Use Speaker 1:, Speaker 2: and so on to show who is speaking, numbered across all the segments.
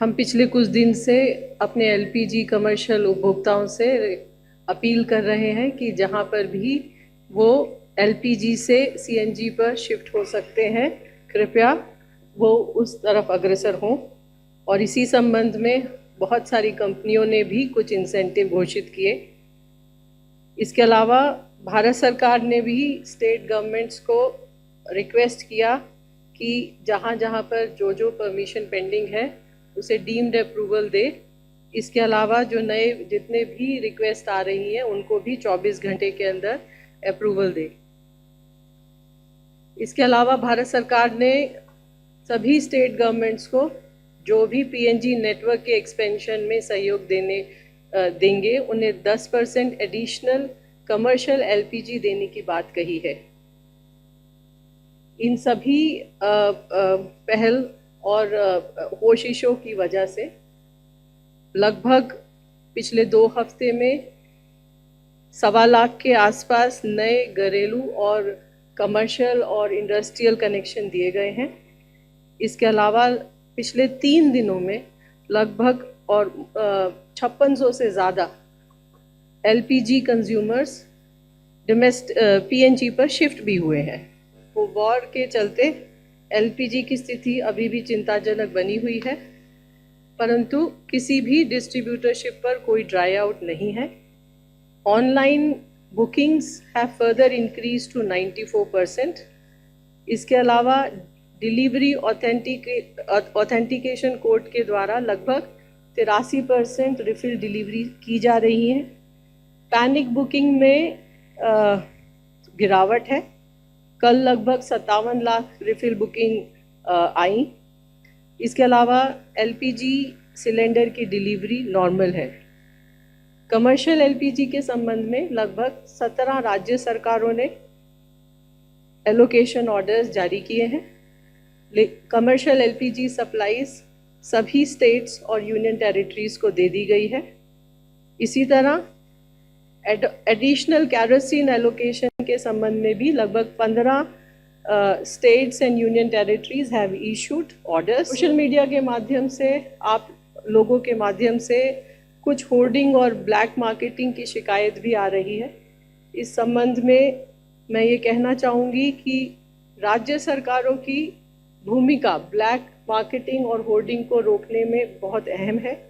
Speaker 1: हम पिछले कुछ दिन से अपने एलपीजी कमर्शियल उपभोक्ताओं से अपील कर रहे हैं कि जहां पर भी वो एलपीजी से सीएनजी पर शिफ्ट हो सकते हैं, कृपया वो उस तरफ अग्रसर हों। और इसी संबंध में बहुत सारी कंपनियों ने भी कुछ इंसेंटिव घोषित किए। इसके अलावा भारत सरकार ने भी स्टेट गवर्नमेंट्स को रिक्वेस्ट किया कि जहां जहां पर जो परमिशन पेंडिंग है उसे डीम्ड अप्रूवल दे। इसके अलावा जो नए जितने भी रिक्वेस्ट आ रही हैं उनको भी 24 घंटे के अंदर अप्रूवल दे। इसके अलावा भारत सरकार ने सभी स्टेट गवर्नमेंट्स को जो भी पीएनजी नेटवर्क के एक्सपेंशन में सहयोग देंगे उन्हें 10% एडिशनल कमर्शियल एलपीजी देने की बात कही है। इन सभी पहल और कोशिशों की वजह से लगभग पिछले 2 हफ्ते में 1.25 लाख के आसपास नए घरेलू और कमर्शियल और इंडस्ट्रियल कनेक्शन दिए गए हैं। इसके अलावा पिछले 3 दिनों में लगभग और 5600 से ज़्यादा एलपीजी कंज्यूमर्स पीएनजी पर शिफ्ट भी हुए हैं। वो वॉर के चलते एलपीजी की स्थिति अभी भी चिंताजनक बनी हुई है, परंतु किसी भी डिस्ट्रीब्यूटरशिप पर कोई ड्राई आउट नहीं है। Online bookings have further increase to 94%। इसके अलावा डिलीवरी ऑथेंटिकेशन कोड के द्वारा लगभग 83% रिफिल डिलीवरी की जा रही है। पैनिक बुकिंग में गिरावट है। कल लगभग 57 लाख रिफिल बुकिंग आई। इसके अलावा एलपीजी सिलेंडर की डिलीवरी नॉर्मल है। कमर्शियल एलपीजी के संबंध में लगभग 17 राज्य सरकारों ने एलोकेशन ऑर्डर्स जारी किए हैं। कमर्शियल एलपीजी सप्लाईज सभी स्टेट्स और यूनियन टेरिटरीज को दे दी गई है। इसी तरह एडिशनल कैरोसिन एलोकेशन के संबंध में भी लगभग 15 states and union territories have issued orders. Social media के माध्यम से आप लोगों के माध्यम से कुछ होर्डिंग और ब्लैक मार्केटिंग की शिकायत भी आ रही है। इस संबंध में मैं ये कहना चाहूँगी कि राज्य सरकारों की भूमिका ब्लैक मार्केटिंग और होर्डिंग को रोकने में बहुत अहम है।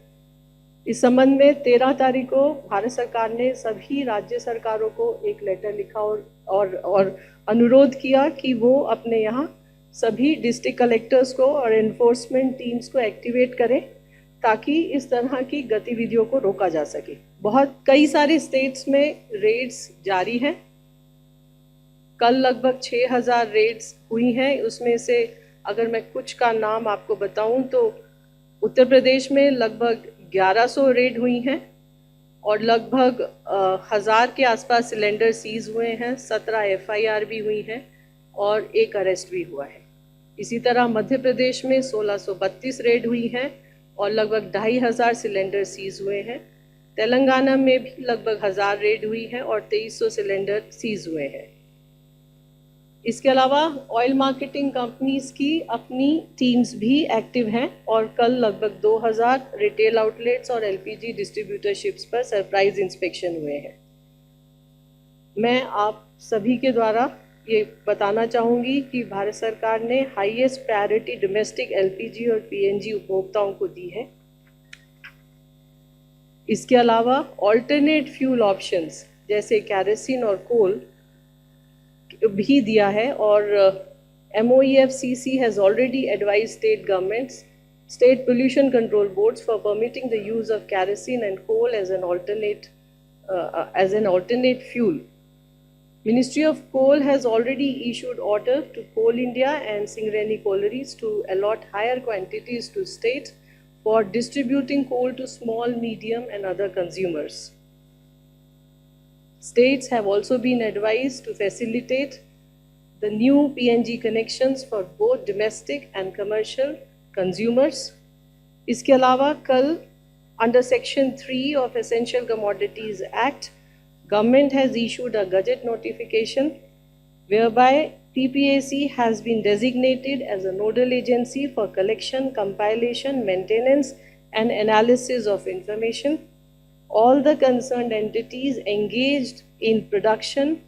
Speaker 1: इस संबंध में 13 तारीख को भारत सरकार ने सभी राज्य सरकारों को एक लेटर लिखा और अनुरोध किया कि वो अपने यहाँ सभी डिस्ट्रिक्ट कलेक्टर्स को और एनफोर्समेंट टीम्स को एक्टिवेट करें ताकि इस तरह की गतिविधियों को रोका जा सके। कई सारे स्टेट्स में रेड्स जारी हैं। कल लगभग 6000 रेड्स हुई हैं। उसमें से अगर मैं कुछ का नाम आपको बताऊं तो उत्तर प्रदेश में लगभग 1100 रेड हुई हैं और लगभग 1000 के आसपास सिलेंडर सीज हुए हैं। 17 एफआईआर भी हुई हैं और 1 अरेस्ट भी हुआ है। इसी तरह मध्य प्रदेश में 1632 रेड हुई हैं और लगभग 2500 सिलेंडर सीज हुए हैं। तेलंगाना में भी लगभग 1000 रेड हुई है और 2300 सिलेंडर सीज हुए हैं। इसके अलावा ऑयल मार्केटिंग कंपनीज की अपनी टीम्स भी एक्टिव हैं और कल लगभग 2000 रिटेल आउटलेट्स और एलपीजी डिस्ट्रीब्यूटरशिप्स पर सरप्राइज इंस्पेक्शन हुए हैं। मैं आप सभी के द्वारा ये बताना चाहूँगी कि भारत सरकार ने हाईएस्ट प्रायोरिटी डोमेस्टिक एलपीजी और पीएनजी उपभोक्ताओं को दी है। इसके अलावा ऑल्टरनेट फ्यूल ऑप्शंस जैसे कैरोसिन और कोल भी दिया है और MOEFCC has already advised state governments, state pollution control boards for permitting the use of kerosene and coal as an alternate fuel. Ministry of Coal has already issued order to Coal India and Singareni Collieries to allot higher quantities to states for distributing coal to small, medium and other consumers. States have also been advised to facilitate the new PNG connections for both domestic and commercial consumers. इसके अलावा कल under Section 3 of Essential Commodities Act, Government has issued a Gazette notification whereby PPAC has been designated as a nodal agency for collection, compilation, maintenance, and analysis of information. All the concerned entities engaged in production,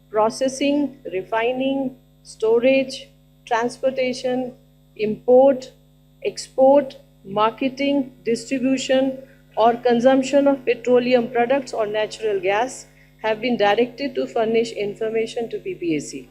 Speaker 1: processing, refining, storage, transportation, import, export, marketing, distribution, or consumption of petroleum products or natural gas have been directed to furnish information to PPAC.